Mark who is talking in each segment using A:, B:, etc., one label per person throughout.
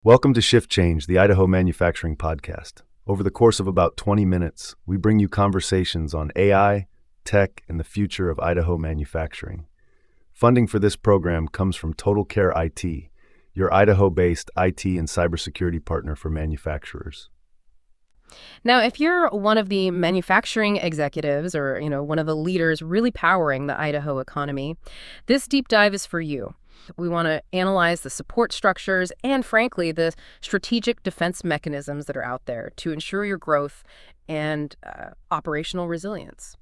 A: Welcome to Shift Change, the Idaho Manufacturing Podcast. Over the course of about 20 minutes, we bring you conversations on AI, tech, and the future of Idaho manufacturing. Funding for this program comes from TotalCare IT, your Idaho-based IT and cybersecurity partner for manufacturers.
B: Now, if you're one of the manufacturing executives or, one of the leaders really powering the Idaho economy, this deep dive is for you. We want to analyze the support structures and, frankly, the strategic defense mechanisms that are out there to ensure your growth and operational resilience.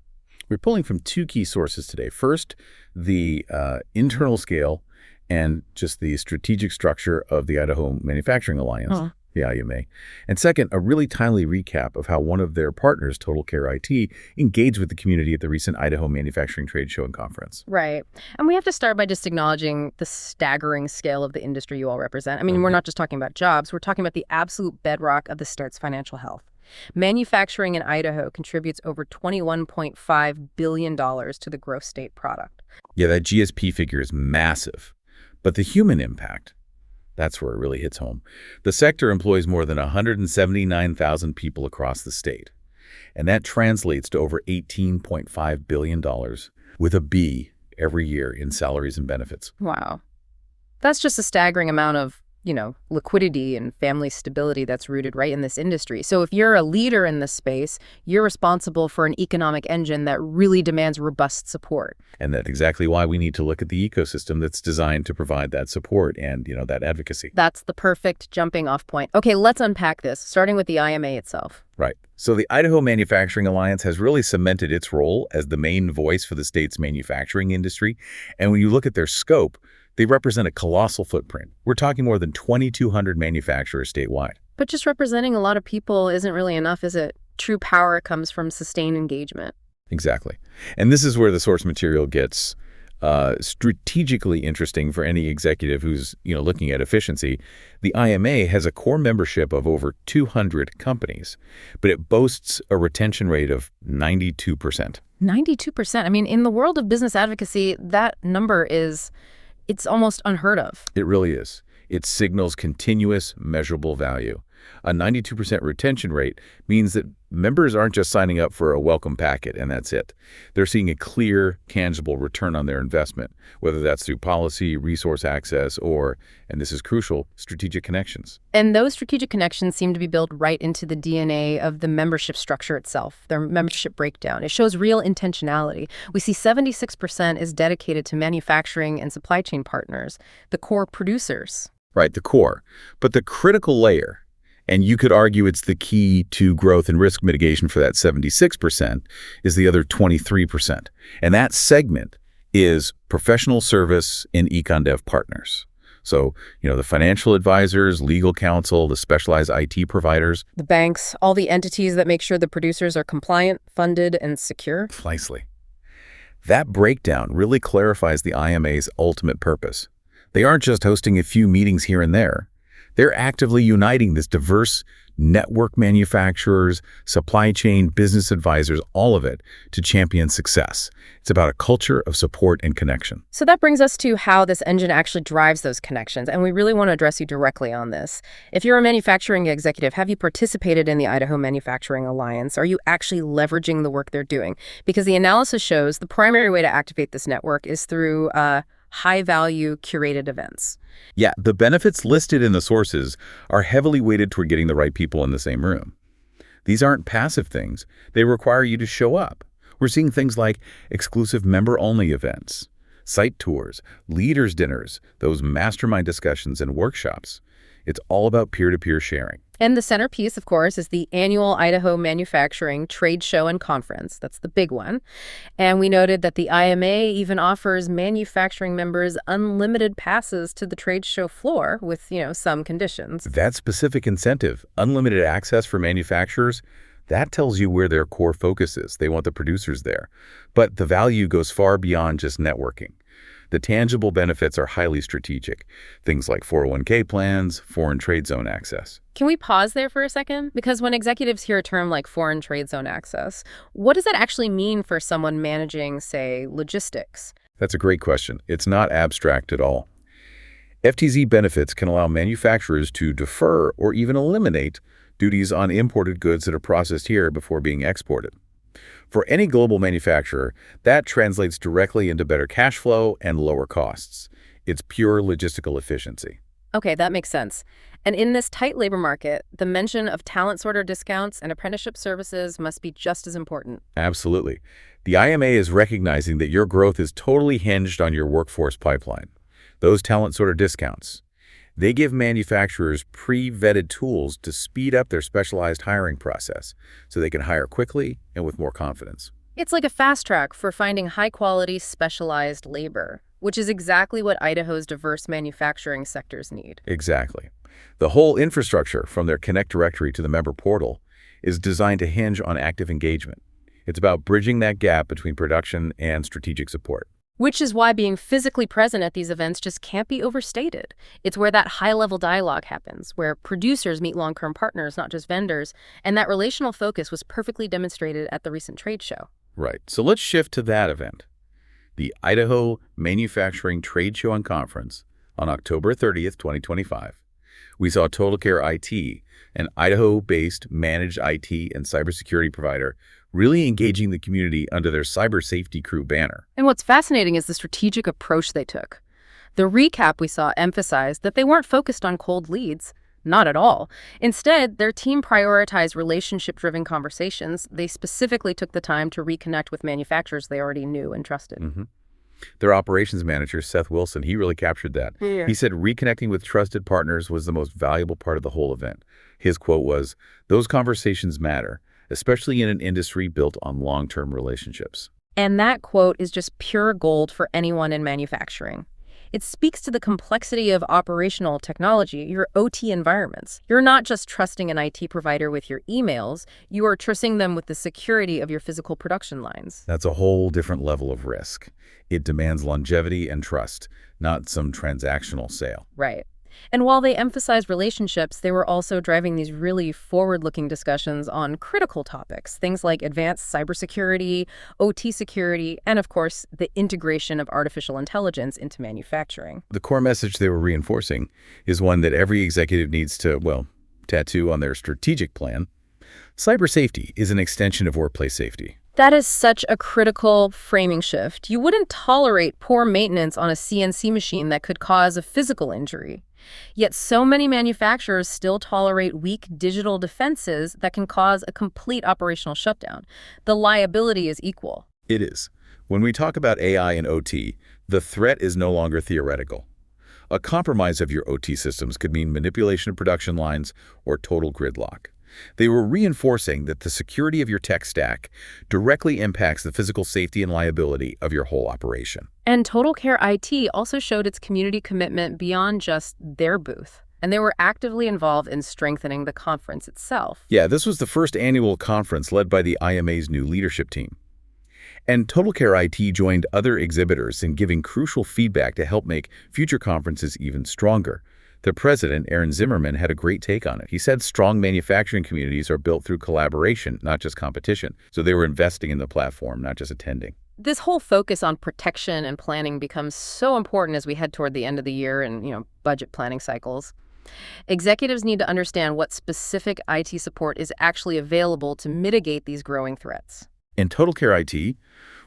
C: We're pulling from two key sources today. First, the internal scale and just the strategic structure of the Idaho Manufacturing Alliance, the IMA. And second, a really timely recap of how one of their partners, TotalCare IT, engaged with the community at the recent Idaho Manufacturing Tradeshow Conference.
B: Right. And we have to start by just acknowledging the staggering scale of the industry you all represent. I mean, we're not just talking about jobs. We're talking about the absolute bedrock of the state's financial health. Manufacturing in Idaho contributes over $21.5 billion to the gross state product.
C: Yeah, that GSP figure is massive. But the human impact, that's where it really hits home. The sector employs more than 179,000 people across the state. And that translates to over $18.5 billion with a B every year in salaries and benefits.
B: Wow. That's just a staggering amount of liquidity and family stability that's rooted right in this industry. So if you're a leader in this space, you're responsible for an economic engine that really demands robust support.
C: And that's exactly why we need to look at the ecosystem that's designed to provide that support and, that advocacy.
B: That's the perfect jumping off point. Okay, let's unpack this, starting with the IMA itself.
C: Right. So the Idaho Manufacturing Alliance has really cemented its role as the main voice for the state's manufacturing industry. And when you look at their scope, they represent a colossal footprint. We're talking more than 2,200 manufacturers statewide.
B: But just representing a lot of people isn't really enough, is it? True power comes from sustained engagement.
C: Exactly. And this is where the source material gets strategically interesting for any executive who's looking at efficiency. The IMA has a core membership of over 200 companies, but it boasts a retention rate of 92%.
B: 92%? I mean, in the world of business advocacy, that number it's almost unheard of.
C: It really is. It signals continuous, measurable value. A 92% retention rate means that members aren't just signing up for a welcome packet and that's it. They're seeing a clear, tangible return on their investment, whether that's through policy, resource access, or, and this is crucial, strategic connections.
B: And those strategic connections seem to be built right into the DNA of the membership structure itself, their membership breakdown. It shows real intentionality. We see 76% is dedicated to manufacturing and supply chain partners, the core producers.
C: Right, the core. But the critical layer, and you could argue it's the key to growth and risk mitigation for that 76%, is the other 23%. And that segment is professional service and econ dev partners. So, the financial advisors, legal counsel, the specialized IT providers.
B: The banks, all the entities that make sure the producers are compliant, funded, and secure.
C: Precisely. That breakdown really clarifies the IMA's ultimate purpose. They aren't just hosting a few meetings here and there. They're actively uniting this diverse network manufacturers, supply chain, business advisors, all of it to champion success. It's about a culture of support and connection.
B: So that brings us to how this engine actually drives those connections. And we really want to address you directly on this. If you're a manufacturing executive, have you participated in the Idaho Manufacturing Alliance? Are you actually leveraging the work they're doing? Because the analysis shows the primary way to activate this network is through high-value curated events.
C: Yeah, the benefits listed in the sources are heavily weighted toward getting the right people in the same room. These aren't passive things. They require you to show up. We're seeing things like exclusive member-only events, site tours, leaders' dinners, those mastermind discussions and workshops. It's all about peer-to-peer sharing.
B: And the centerpiece, of course, is the annual Idaho Manufacturing Tradeshow Conference. That's the big one. And we noted that the IMA even offers manufacturing members unlimited passes to the trade show floor with, some conditions.
C: That specific incentive, unlimited access for manufacturers, that tells you where their core focus is. They want the producers there. But the value goes far beyond just networking. The tangible benefits are highly strategic. Things like 401k plans, foreign trade zone access.
B: Can we pause there for a second? Because when executives hear a term like foreign trade zone access, what does that actually mean for someone managing, say, logistics?
C: That's a great question. It's not abstract at all. FTZ benefits can allow manufacturers to defer or even eliminate duties on imported goods that are processed here before being exported. For any global manufacturer, that translates directly into better cash flow and lower costs. It's pure logistical efficiency.
B: Okay, that makes sense. And in this tight labor market, the mention of talent sorter discounts and apprenticeship services must be just as important.
C: Absolutely. The IMA is recognizing that your growth is totally hinged on your workforce pipeline. Those talent sorter discounts, they give manufacturers pre-vetted tools to speed up their specialized hiring process so they can hire quickly and with more confidence.
B: It's like a fast track for finding high-quality, specialized labor, which is exactly what Idaho's diverse manufacturing sectors need.
C: Exactly. The whole infrastructure, from their Connect directory to the member portal, is designed to hinge on active engagement. It's about bridging that gap between production and strategic support.
B: Which is why being physically present at these events just can't be overstated. It's where that high-level dialogue happens, where producers meet long-term partners, not just vendors, and that relational focus was perfectly demonstrated at the recent trade show.
C: Right. So let's shift to that event, the Idaho Manufacturing Tradeshow Conference on October 30th, 2025. We saw TotalCare IT, an Idaho-based managed IT and cybersecurity provider, really engaging the community under their Cyber Safety Crew banner.
B: And what's fascinating is the strategic approach they took. The recap we saw emphasized that they weren't focused on cold leads. Not at all. Instead, their team prioritized relationship-driven conversations. They specifically took the time to reconnect with manufacturers they already knew and trusted.
C: Their operations manager, Seth Wilson, he really captured that.
B: Yeah.
C: He said reconnecting with trusted partners was the most valuable part of the whole event. His quote was, "Those conversations matter, especially in an industry built on long-term relationships."
B: And that quote is just pure gold for anyone in manufacturing. It speaks to the complexity of operational technology, your OT environments. You're not just trusting an IT provider with your emails, you are trusting them with the security of your physical production lines.
C: That's a whole different level of risk. It demands longevity and trust, not some transactional sale.
B: Right. And while they emphasized relationships, they were also driving these really forward-looking discussions on critical topics, things like advanced cybersecurity, OT security, and of course, the integration of artificial intelligence into manufacturing.
C: The core message they were reinforcing is one that every executive needs to, well, tattoo on their strategic plan. Cyber safety is an extension of workplace safety.
B: That is such a critical framing shift. You wouldn't tolerate poor maintenance on a CNC machine that could cause a physical injury. Yet so many manufacturers still tolerate weak digital defenses that can cause a complete operational shutdown. The liability is equal.
C: It is. When we talk about AI and OT, the threat is no longer theoretical. A compromise of your OT systems could mean manipulation of production lines or total gridlock. They were reinforcing that the security of your tech stack directly impacts the physical safety and liability of your whole operation.
B: And TotalCare IT also showed its community commitment beyond just their booth. And they were actively involved in strengthening the conference itself.
C: Yeah, this was the first annual conference led by the IMA's new leadership team. And TotalCare IT joined other exhibitors in giving crucial feedback to help make future conferences even stronger. Their president, Aaron Zimmerman, had a great take on it. He said strong manufacturing communities are built through collaboration, not just competition. So they were investing in the platform, not just attending.
B: This whole focus on protection and planning becomes so important as we head toward the end of the year and, budget planning cycles. Executives need to understand what specific IT support is actually available to mitigate these growing threats.
C: In TotalCare IT,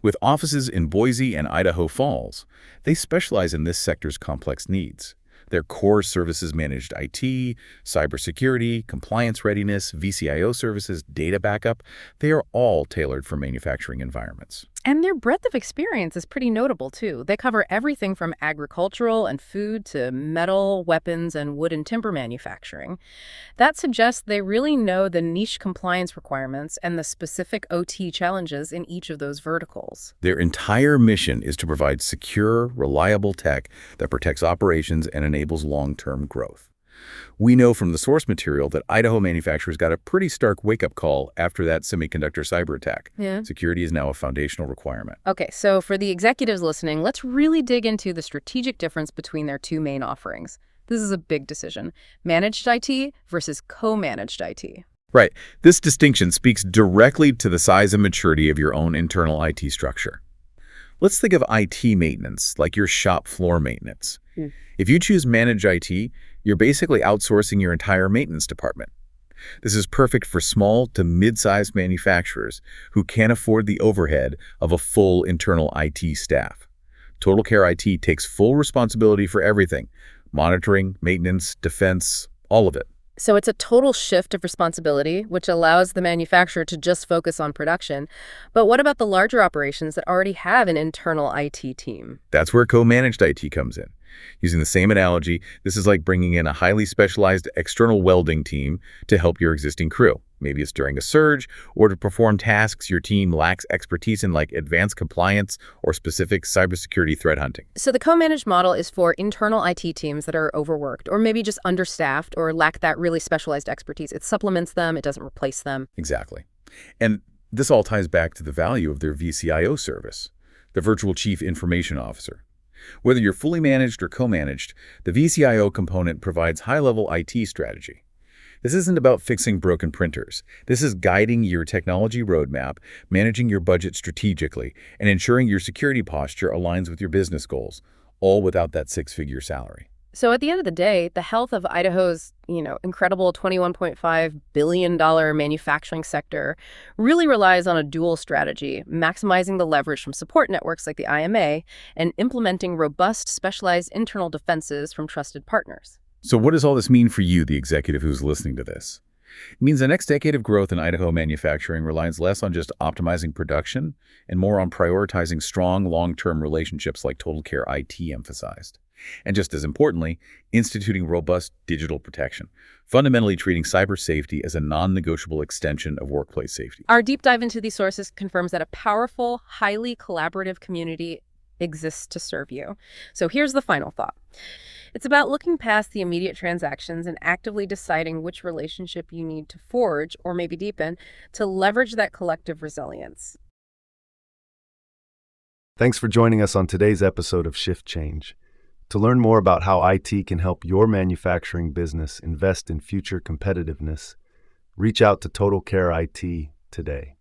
C: with offices in Boise and Idaho Falls, they specialize in this sector's complex needs. Their core services managed IT, cybersecurity, compliance readiness, VCIO services, data backup, they are all tailored for manufacturing environments.
B: And their breadth of experience is pretty notable, too. They cover everything from agricultural and food to metal, weapons, and wood and timber manufacturing. That suggests they really know the niche compliance requirements and the specific OT challenges in each of those verticals.
C: Their entire mission is to provide secure, reliable tech that protects operations and enables long-term growth. We know from the source material that Idaho manufacturers got a pretty stark wake-up call after that semiconductor cyber attack.
B: Yeah.
C: Security is now a foundational requirement.
B: Okay, so for the executives listening, let's really dig into the strategic difference between their two main offerings. This is a big decision. Managed IT versus co-managed IT.
C: Right. This distinction speaks directly to the size and maturity of your own internal IT structure. Let's think of IT maintenance, like your shop floor maintenance. If you choose managed IT, you're basically outsourcing your entire maintenance department. This is perfect for small to mid-sized manufacturers who can't afford the overhead of a full internal IT staff. TotalCare IT takes full responsibility for everything: monitoring, maintenance, defense, all of it.
B: So it's a total shift of responsibility, which allows the manufacturer to just focus on production. But what about the larger operations that already have an internal IT team?
C: That's where co-managed IT comes in. Using the same analogy, this is like bringing in a highly specialized external welding team to help your existing crew. Maybe it's during a surge or to perform tasks your team lacks expertise in, like advanced compliance or specific cybersecurity threat hunting.
B: So the co-managed model is for internal IT teams that are overworked or maybe just understaffed or lack that really specialized expertise. It supplements them, it doesn't replace them.
C: Exactly. And this all ties back to the value of their VCIO service, the Virtual Chief Information Officer. Whether you're fully managed or co-managed, the VCIO component provides high-level IT strategy. This isn't about fixing broken printers. This is guiding your technology roadmap, managing your budget strategically, and ensuring your security posture aligns with your business goals, all without that six-figure salary.
B: So at the end of the day, the health of Idaho's, incredible $21.5 billion manufacturing sector really relies on a dual strategy: maximizing the leverage from support networks like the IMA and implementing robust, specialized internal defenses from trusted partners.
C: So what does all this mean for you, the executive who's listening to this? It means the next decade of growth in Idaho manufacturing relies less on just optimizing production and more on prioritizing strong long-term relationships like TotalCare IT emphasized. And just as importantly, instituting robust digital protection, fundamentally treating cyber safety as a non-negotiable extension of workplace safety.
B: Our deep dive into these sources confirms that a powerful, highly collaborative community exists to serve you. So here's the final thought. It's about looking past the immediate transactions and actively deciding which relationship you need to forge, or maybe deepen, to leverage that collective resilience.
A: Thanks for joining us on today's episode of Shift Change. To learn more about how IT can help your manufacturing business invest in future competitiveness, reach out to TotalCare IT today.